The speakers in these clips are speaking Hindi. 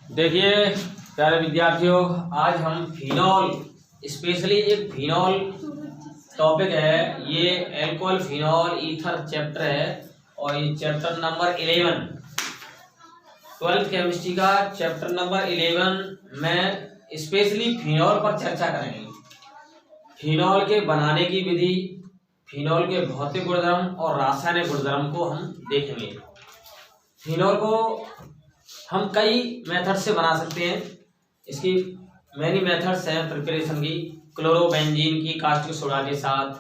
देखिए प्यारे विद्यार्थियों, आज हम फिनॉल, स्पेशली एक फिनॉल टॉपिक है। ये एल्कोहल फिनॉल ईथर चैप्टर है और ये चैप्टर नंबर 11, 12th केमिस्ट्री का चैप्टर नंबर 11 में स्पेशली फिनॉल पर चर्चा करेंगे। फिनॉल के बनाने की विधि, फिनॉल के भौतिक गुणधर्म और रासायनिक गुणधर्म को हम देखेंगे। फिनॉल को हम कई मेथड से बना सकते हैं। इसकी मैनी मेथड्स हैं प्रिपरेशन की। क्लोरोबेंजीन की कास्टिक सोडा के साथ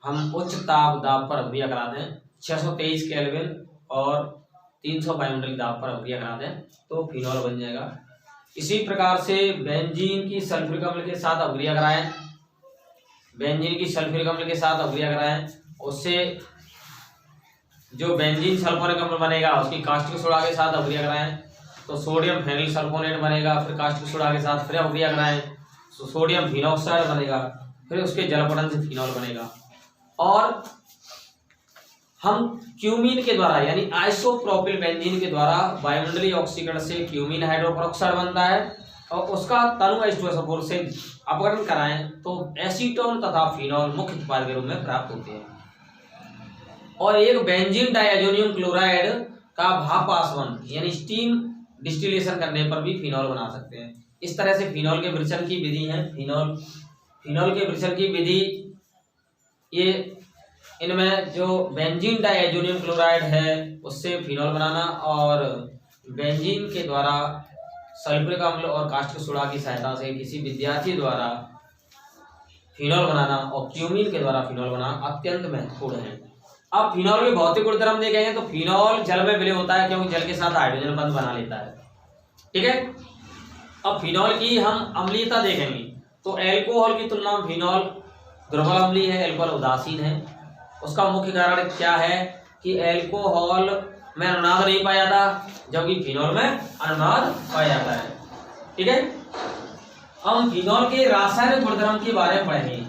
हम उच्च दाब पर अभिक्रिया कराते हैं, 623 केल्विन और 300 वायुमंडलीय दाब पर अभिक्रिया कराते हैं तो फिनॉल बन जाएगा। इसी प्रकार से बेंजीन की सल्फ्यूरिक अम्ल के साथ अभिक्रिया कराएं, बेंजीन की सल्फ्यूरिक अम्ल के साथ अभिक्रिया कराएं, उससे जो बेंजीन सल्फोनिक अम्ल बनेगा उसकी कास्टिक सोडा के साथ अभिक्रिया कराएं तो सोडियम फेनिल सल्फोनेट बनेगा। फिर कास्टिक सोडा के साथ फिर अभिक्रिया कराएं तो सोडियम फिनॉक्साइड बनेगा। फिर उसके जलपटन से फिनॉल बनेगा। और हम क्यूमीन के द्वारा यानी आइसोप्रोपिल बेंजीन के द्वारा वायुमंडलीय ऑक्सीकरण से क्यूमीन हाइड्रोपेरोक्साइड बनता है और उसका तनु H2SO4 से अपघटन कराएं तो एसीटोन तथा फिनॉल मुख्य उत्पाद के रूप में प्राप्त होते हैं। और एक बेंजीन डाइअजोनियम क्लोराइड का भाप आसवन यानी स्टीम डिस्टिलेशन करने पर भी फिनॉल बना सकते हैं। इस तरह से फिनॉल के विरचन की विधि है। फिनॉल के विरचन की विधि, ये इनमें जो बेंजीन डाइअजोनियम क्लोराइड है उससे फिनॉल बनाना और बेंजीन के द्वारा सल्फ्यूरिक अम्ल और कास्टिक सोडा की सहायता से किसी विद्यार्थी द्वारा फिनॉल बनाना और क्यूमीन के द्वारा फिनॉल बनाना अत्यंत महत्वपूर्ण है। अब फिनॉल के भौतिक गुणधर्म देखेंगे तो फिनॉल जल में विलय होता है क्योंकि जल के साथ हाइड्रोजन बंध बना लेता है। ठीक है। अब फिनॉल की हम अम्लीयता देखेंगे तो एल्कोहल की तुलना में फिनॉल दुर्बल अम्लीय है, एल्कोहल उदासीन है। उसका मुख्य कारण क्या है कि एल्कोहल में अनुनाद नहीं पाया जाता जबकि फिनॉल में अनुनाद पाया जाता है। ठीक है। हम फिनॉल के रासायनिक गुणधर्म के बारे में पढ़ेंगे।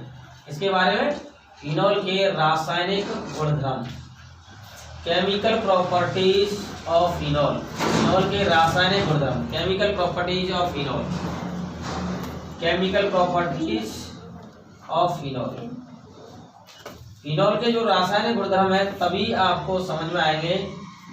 इसके बारे में फिनॉल के रासायनिक गुणधर्म, chemical properties of phenol. Phenol के रासायनिक गुणधर्म, chemical properties of phenol, chemical properties of phenol. Phenol के जो रासायनिक गुणधर्म है तभी आपको समझ में आएंगे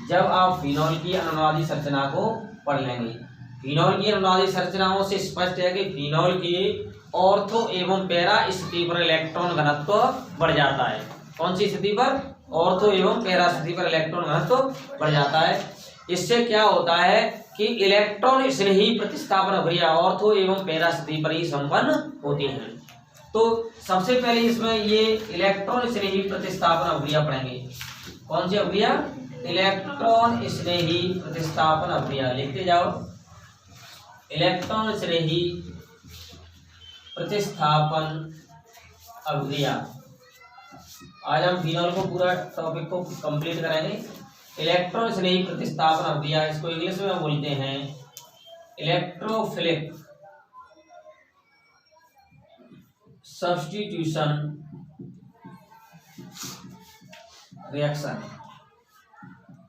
जब आप फिनॉल की अनुनादी संरचना को पढ़ लेंगे। फिनॉल की अनुनादी संरचनाओं से स्पष्ट है कि फिनॉल की ऑर्थो एवं पैरा स्थिति पर इलेक्ट्रॉन घनत्व बढ़ जाता है। कौन सी स्थिति पर? ऑर्थो एवं पैरा स्थिति पर इलेक्ट्रॉन घनत्व बढ़ जाता है। इससे क्या होता है कि इलेक्ट्रॉन स्नेही प्रतिस्थापन अभिक्रिया ऑर्थो एवं पैरा स्थिति पर ही संपन्न होती है। तो सबसे पहले इसमें ये इलेक्ट्रॉन स्नेही प्रतिस्थापन अभिक्रिया पढ़ेंगे। कौन सी अभिक्रिया? इलेक्ट्रॉन स्नेही प्रतिस्थापन अभिक्रिया। लिखते जाओ, इलेक्ट्रॉन स्नेही प्रतिस्थापन अभिक्रिया। आज हम फिनॉल को पूरा टॉपिक को कंप्लीट करेंगे। इलेक्ट्रॉन स्नेही प्रतिस्थापन अभिक्रिया, इसको इंग्लिश में बोलते हैं इलेक्ट्रोफिलिक सब्स्टिट्यूशन रिएक्शन।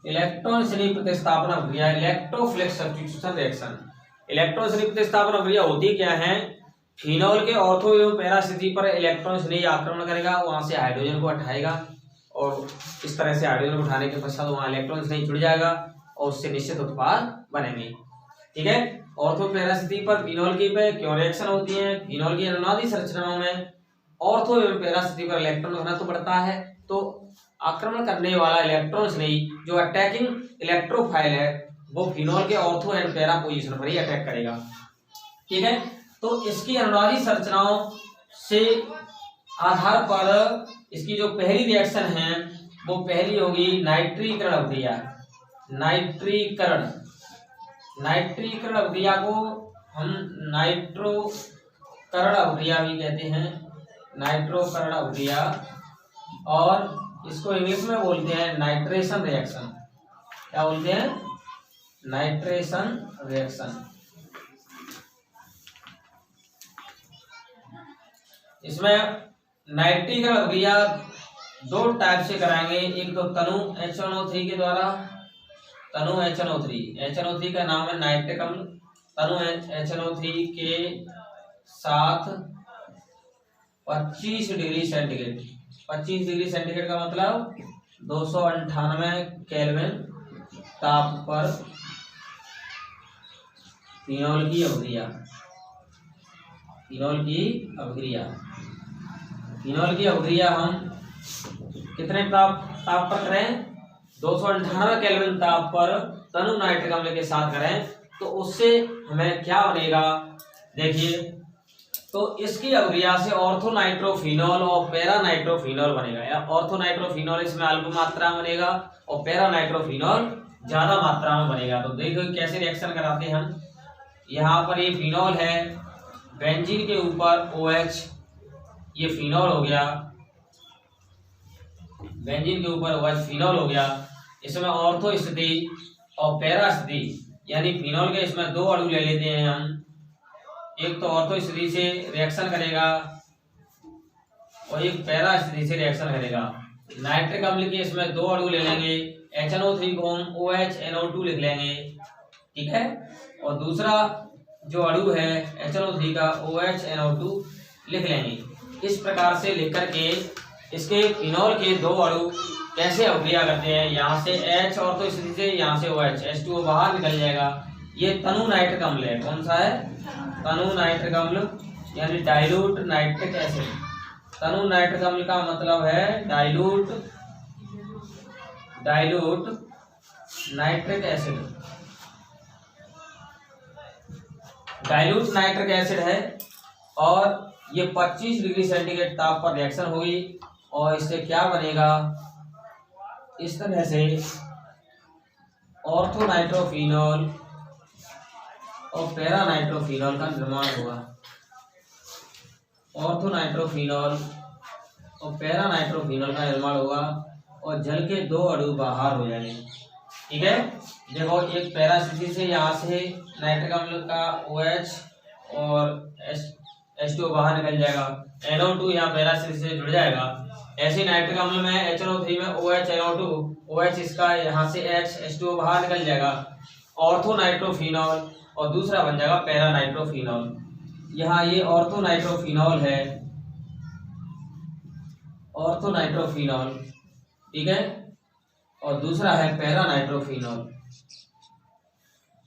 इलेक्ट्रॉन स्नेही प्रतिस्थापन अभिक्रिया, इलेक्ट्रोफिलिक सब्स्टिट्यूशन रिएक्शन। इलेक्ट्रॉन स्नेही प्रतिस्थापन अभिक्रिया होती क्या है? फिनॉल के ऑर्थो एवं पैरा स्थिति पर इलेक्ट्रॉन स्नेही आक्रमण करेगा, वहां से हाइड्रोजन को हटाएगा और इस तरह से हाइड्रोजन को उठाने के पश्चात वहां इलेक्ट्रॉन स्नेही जुड़ जाएगा और उससे निश्चित उत्पाद बनेंगे। ठीक है। ऑर्थो पैरा स्थिति पर फिनॉल की पे क्यों रिएक्शन होती है? फिनॉल की अनुनादी संरचनाओं में ऑर्थो एवं पैरा स्थिति पर इलेक्ट्रॉन घनत्व बढ़ता है तो आक्रमण करने वाला इलेक्ट्रॉन स्नेही जो अटैकिंग इलेक्ट्रोफाइल है वो फिनॉल के ऑर्थो एंड पैरा पोजीशन पर ही अटैक करेगा। ठीक है। तो इसकी अनुनादी संरचनाओं से आधार पर इसकी जो पहली रिएक्शन है वो पहली होगी नाइट्रीकरण अभिक्रिया। नाइट्रीकरण अभिक्रिया को हम नाइट्रोकरण अभिक्रिया भी कहते हैं, नाइट्रोकरण अभिक्रिया। और इसको इंग्लिश में बोलते हैं नाइट्रेशन रिएक्शन। क्या बोलते हैं? Nitration reaction. इसमें नाइट्रीकरण अभिक्रिया दो टाइप से कराएंगे। एक तो तनु H1O3 के द्वारा तनु HNO3, HNO3 का नाम है नाइट्रिक अम्ल। तनु HNO3 के साथ 25 डिग्री सेंटीग्रेड, 25 डिग्री सेंटीग्रेड का मतलब 298 केल्विन ताप पर फिनॉल की अभिक्रिया, फिनॉल की अभिक्रिया, फिनॉल की अभिक्रिया हम कितने ताप पर करें? 298 केल्विन ताप पर तनु नाइट्रिक अम्ल के साथ करें तो उससे हमें क्या बनेगा? देखिए, तो इसकी अभिक्रिया से ऑर्थोनाइट्रोफिनॉल और पैरानाइट्रोफिनॉल बनेगा। या ऑर्थोनाइट्रोफिनॉल इसमें अल्प मात्रा में बनेगा और पैरानाइट्रोफिनॉल ज्यादा मात्रा में बनेगा। तो देखो कैसे रिएक्शन कराते हैं हम। यहाँ पर ये फिनॉल है, बेंजीन के ऊपर OH, ये फिनॉल हो गया, बेंजीन के ऊपर OH फिनॉल हो गया। इसमें ऑर्थो स्थिति और पैरा स्थिति, यानी फिनॉल के इसमें दो अणु ले लेते हैं हम। एक तो ऑर्थो स्थिति से रिएक्शन करेगा और एक पैरा स्थिति से रिएक्शन करेगा। नाइट्रिक अम्ल के इसमें दो अणु ले लेंगे, HNO3 को हम OHNO2 लिख लेंगे, ठीक है। और दूसरा जो अणु है HNO3 का OHNO2 लिख लेंगे। इस प्रकार से लिख करके इसके फिनॉल के दो अणु कैसे अभिक्रिया करते हैं, यहाँ से H ऑर्थो स्थिति से, यहाँ से OH, H2O बाहर निकल जाएगा। ये तनु नाइट्रिक अम्ल है। कौन सा है? तनु नाइट्रिक अम्ल, यानी डाइल्यूट नाइट्रिक एसिड। तनु नाइट्रिक अम्ल का मतलब है dilute nitric acid, dilute nitric acid है। और ये 25 डिग्री सेंटीग्रेड ताप पर रिएक्शन होगी और इससे क्या बनेगा? इस तरह से ऑर्थोनाइट्रोफिनॉल और पैरानाइट्रोफिनॉल का निर्माण होगा। ऑर्थोनाइट्रोफिनॉल और पैरानाइट्रोफिनॉल का निर्माण होगा और जल के दो अणु बाहर हो जाएंगे, ठीक है। देखो, एक पैरा स्थिति से यहाँ से नाइट्रिक अम्ल का OH और H2O बाहर निकल जाएगा, NO2 यहाँ पैरा स्थिति से जुड़ जाएगा। ऐसे नाइट्रिक अम्ल में HNO3 में OHNO2, OH इसका यहाँ से H2O बाहर निकल जाएगा, ऑर्थोनाइट्रोफिनॉल, और दूसरा बन जाएगा पैरानाइट्रोफिनॉल। यहाँ ये ऑर्थोनाइट्रोफिनॉल है, ऑर्थोनाइट्रोफिनॉल, ठीक है। और दूसरा है पैरानाइट्रोफिनॉल,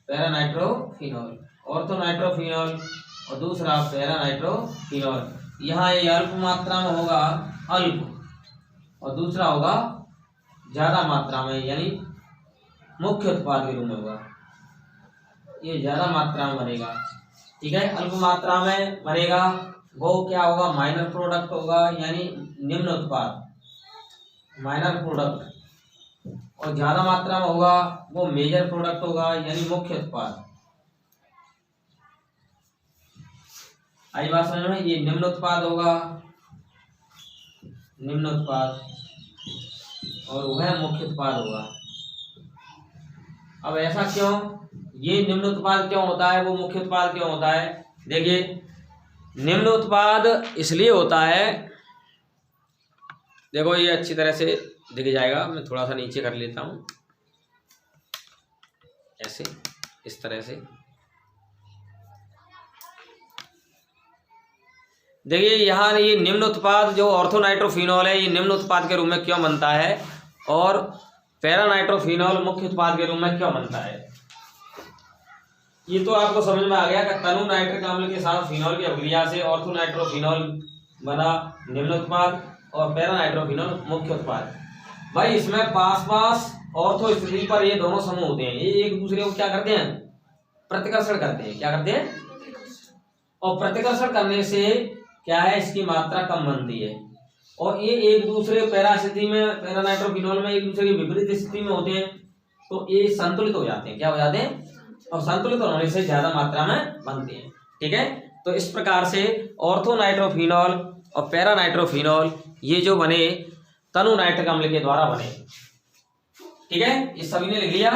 पैरानाइट्रोफिनॉल, ऑर्थोनाइट्रोफिनॉल और दूसरा पैरानाइट्रोफिनॉल। यहाँ ये अल्प मात्रा में होगा, अल्प, और दूसरा होगा ज्यादा मात्रा में, यानी मुख्य उत्पाद के रूप में होगा। ये ज्यादा मात्रा में बनेगा, ठीक है। अल्प मात्रा में बनेगा वो क्या होगा? माइनर प्रोडक्ट होगा, यानी निम्न उत्पाद, माइनर प्रोडक्ट। और ज्यादा मात्रा में होगा वो मेजर प्रोडक्ट होगा, यानी मुख्य उत्पाद। आई बात समझ में? ये निम्न उत्पाद होगा, निम्न उत्पाद, और वह मुख्य उत्पाद होगा। अब ऐसा क्यों? ये निम्न उत्पाद क्यों होता है, वो मुख्य उत्पाद क्यों होता है? देखिए, निम्न उत्पाद इसलिए होता है, देखो ये अच्छी तरह से दिख जाएगा, मैं थोड़ा सा नीचे कर लेता हूँ, ऐसे, इस तरह से। देखिए, यहाँ ये निम्न उत्पाद जो ऑर्थोनाइट्रोफिनॉल है, ये निम्न उत्पाद के रूप में क्यों बनता है और पैरानाइट्रोफिनॉल मुख्य उत्पाद के रूप में क्यों बनता है? ये तो आपको समझ में आ गया कि तनु नाइट्रिक अम्ल के साथ फिनॉल की अभिक्रिया से ऑर्थोनाइट्रोफिनॉल बना निम्न उत्पाद और पैरानाइट्रोफिनॉल मुख्य उत्पाद। भाई, इसमें पास पास ऑर्थो स्थिति पर ये दोनों समूह होते हैं, ये एक दूसरे को क्या करते हैं? प्रतिकर्षण करते हैं। क्या करते हैं? और प्रतिकर्षण करने से क्या है? इसकी मात्रा कम बनती है और ये एक दूसरे पैरा स्थिति में, पैरानाइट्रोफिनॉल में एक दूसरे की विपरीत स्थिति में होते हैं, तो ये संतुलित हो जाते हैं। क्या हो जाते हैं? और संतुलित होने से ज्यादा मात्रा में बनते हैं, ठीक है। तो इस प्रकार से ऑर्थोनाइट्रोफिनॉल और पैरानाइट्रोफिनॉल ये जो बने तनु नाइट्रिक अम्ल के द्वारा बने, ठीक है। इस सभी ने लिख लिया।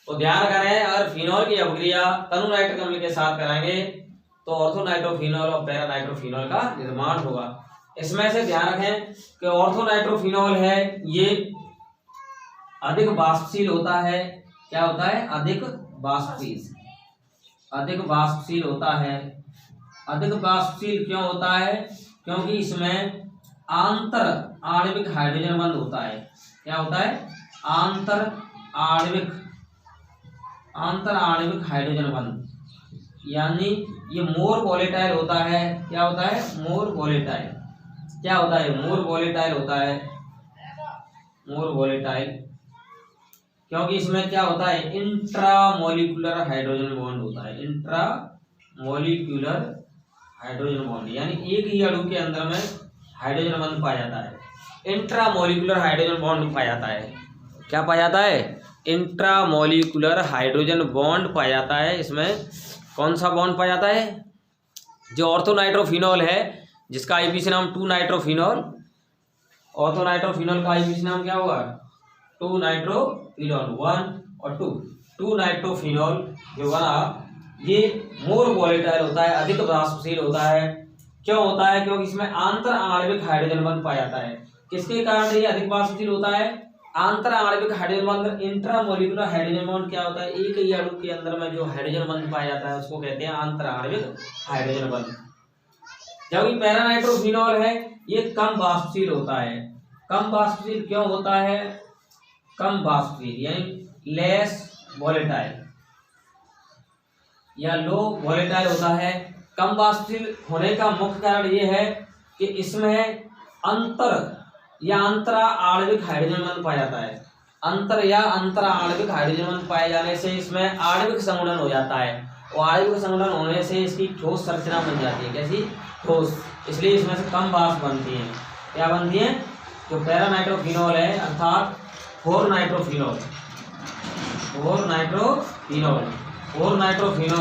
तो ध्यान करें, अगर फिनॉल की अभिक्रिया तनु नाइट्रिक अम्ल के साथ कराएंगे तो ऑर्थोनाइट्रोफिनॉल और पैरानाइट्रोफिनॉल का निर्माण होगा। इसमें से ध्यान रखें कि ऑर्थोनाइट्रोफिनॉल है ये अधिक वाष्पशील होता है क्या होता है? अधिक वाष्पशील। अधिक वाष्पशील होता है। अधिक वाष्पशील क्यों होता है? क्योंकि इसमें आंतर आणविक हाइड्रोजन बंध होता है। क्या होता है? आंतर आणविक हाइड्रोजन बंध, यानी ये मोर वोलेटाइल होता है। क्या होता है? मोर वोलेटाइल। क्या होता है? मोर वोलेटाइल होता है। मोर वोलेटाइल क्योंकि इसमें क्या होता है? इंट्रामोलिकुलर हाइड्रोजन बॉन्ड होता है। इंट्रामोलिकुलर हाइड्रोजन बॉन्ड, यानी एक ही अणु के अंदर में हाइड्रोजन बॉन्ड पाया जाता है। इंट्रामोलिकुलर हाइड्रोजन बॉन्ड पाया जाता है। क्या पाया जाता है? इंट्रामोलिकुलर हाइड्रोजन बॉन्ड पाया जाता है। इसमें कौन सा बॉन्ड पाया जाता है? जो ऑर्थोनाइट्रोफिनॉल है, जिसका आईपीसी नाम 2-नाइट्रोफिनॉल। ऑर्थोनाइट्रोफिनॉल का आईपीसी नाम क्या होगा? 2-नाइट्रोफिनॉल 1 और 2। 2-नाइट्रोफिनॉल जो बना, ये मोर वोलेटाइल होता है, अधिक वाष्पशील होता है। क्यों होता है? क्योंकि इसमें आंतर आणविक हाइड्रोजन बंध पाया जाता है। किसके कारण ये अधिक वाष्पशील होता है? आंतर आणविक हाइड्रोजन बंध। इंट्रामोलिकुलर हाइड्रोजन बॉन्ड क्या होता है? एक ही अणु के अंदर में जो हाइड्रोजन बंध पाया जाता है उसको कहते हैं आंतर आणविक हाइड्रोजन बंध। जबकि पैरानाइट्रोफिनॉल है, ये कम वाष्पशील होता है। कम वाष्पशील क्यों होता है? कम वाष्पशील यानी लेस वोलेटाइल या लो वोलेटाइल होता है। कम वाष्पशील होने का मुख्य कारण ये है कि इसमें अंतरा आणविक हाइड्रोजन बंध पाया जाता है। अंतरा आणविक हाइड्रोजन बंध पाए जाने से इसमें आणविक संगुणन हो जाता है, और आणविक संगुणन होने से इसकी ठोस संरचना बन जाती है। कैसी? ठोस। इसलिए इसमें से कम वाष्प बनती है। क्या बनती है? जो पैरानाइट्रोफिनॉल है, अर्थात 4-नाइट्रोफिनॉल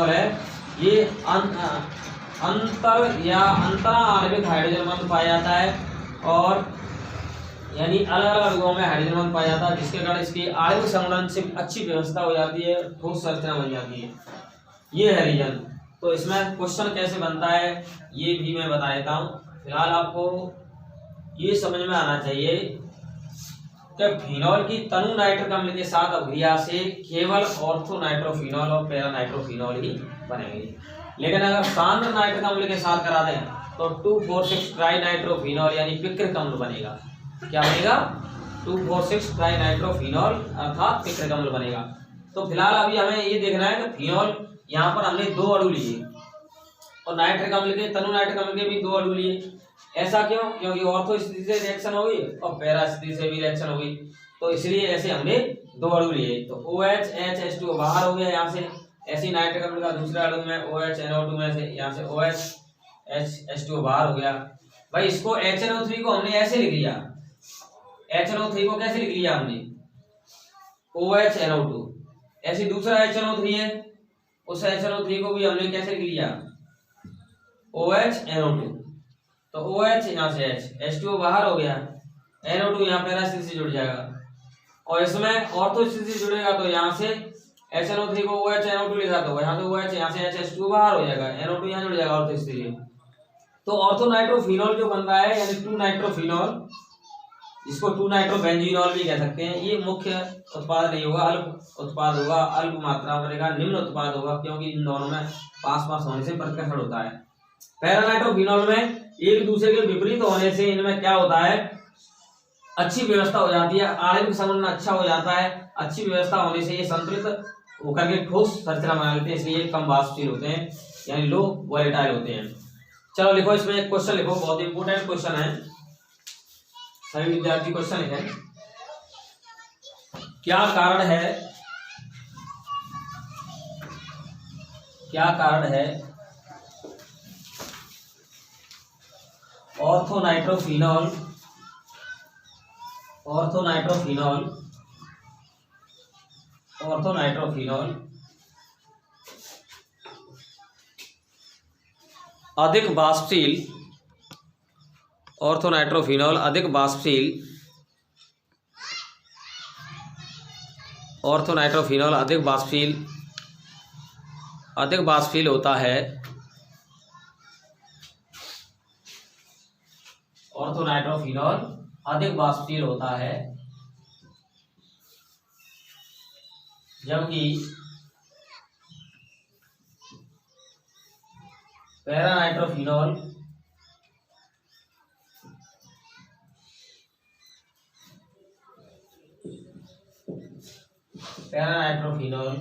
है, ये अंतरा आणविक हाइड्रोजन बंध पाया जाता है, और यानी अलग अलग अणुओं में हाइड्रोजन बंध पाया जाता है, जिसके कारण इसकी आणविक संगुणन से अच्छी व्यवस्था हो जाती है, ठोस संरचना बन जाती है। ये है रीजन। तो इसमें क्वेश्चन कैसे बनता है ये भी मैं बता देता हूँ। फिलहाल आपको ये समझ में आना चाहिए कि फिनॉल की तनु नाइट्रिक अम्ल के साथ अभिक्रिया से केवल ऑर्थोनाइट्रोफिनॉल और पैरानाइट्रोफिनॉल ही बनेंगे। लेकिन अगर सांद्र नाइट्रिक अम्ल के साथ करा दें तो 2,4,6 ट्राइनाइट्रोफिनॉल यानी पिक्रिक अम्ल बनेगा। क्या बनेगा? 2,4,6 ट्राइनाइट्रोफिनॉल अर्थात पिक्रिक अम्ल बनेगा। तो फिलहाल अभी हमें ये देखना है कि फिनॉल यहाँ पर हमने 2 अणु लिए, और नाइट्रिक अम्ल के, तनु नाइट्रिक अम्ल के भी 2 अणु लिए। ऐसा क्यों? क्योंकि ऑर्थो स्थिति से रिएक्शन हो गई और पैरा स्थिति से भी रिएक्शन हो गई, तो इसलिए ऐसे हमने 2 अणु लिए। तो OH H2O बाहर हो गया यहाँ से। ऐसी नाइट्रिक अम्ल का दूसरा अणु में OH NO2 में से यहाँ से OH H2O बाहर हो गया। भाई इसको HNO3 को हमने ऐसे लिख लिया। HNO3 को कैसे लिख लिया हमने? OH NO2। ऐसी दूसरा HNO3 है, उस HNO3 को भी हमने कैसे लिख लिया? OH NO2। तो OH यहाँ से H2O बाहर हो गया, NO2 यहाँ पैरा स्थिति से जुड़ जाएगा, और इसमें ऑर्थो स्थिति से जुड़ेगा तो यहाँ से HNO3 को OH NO2 लिखा, तो यहाँ से OH, यहाँ से H2O बाहर हो जाएगा, NO2 यहाँ जुड़ जाएगा ऑर्थो स्थिति। तो ऑर्थोनाइट्रोफिनॉल जो बन रहा है यानी 2-नाइट्रोफिनॉल, जिसको 2-नाइट्रोबेंजीनॉल भी कह सकते हैं, ये मुख्य उत्पाद नहीं होगा, अल्प उत्पाद होगा, अल्प मात्रा में बनेगा, निम्न उत्पाद होगा, क्योंकि इन दोनों में पास पास होने से प्रतिकर्षण होता है। पैरानाइट्रोफिनॉल में एक दूसरे के विपरीत होने से इनमें क्या होता है? अच्छी व्यवस्था हो जाती है, आणविक संगुणन अच्छा हो जाता है। अच्छी व्यवस्था होने से ये संतुलित होकर के ठोस संरचना बना लेते हैं, इसलिए कम वाष्पशील होते हैं, यानी लो वोलेटाइल होते हैं। चलो लिखो, इसमें एक क्वेश्चन लिखो, बहुत इंपोर्टेंट क्वेश्चन है, सभी विद्यार्थी क्वेश्चन लिखें। क्या कारण है ऑर्थोनाइट्रोफिनॉल अधिक वाष्पशील, ऑर्थोनाइट्रोफिनॉल अधिक वाष्पशील होता है। ऑर्थोनाइट्रोफिनॉल अधिक वाष्पशील होता है जबकि पैरानाइट्रोफिनॉल पैरानाइट्रोफिनॉल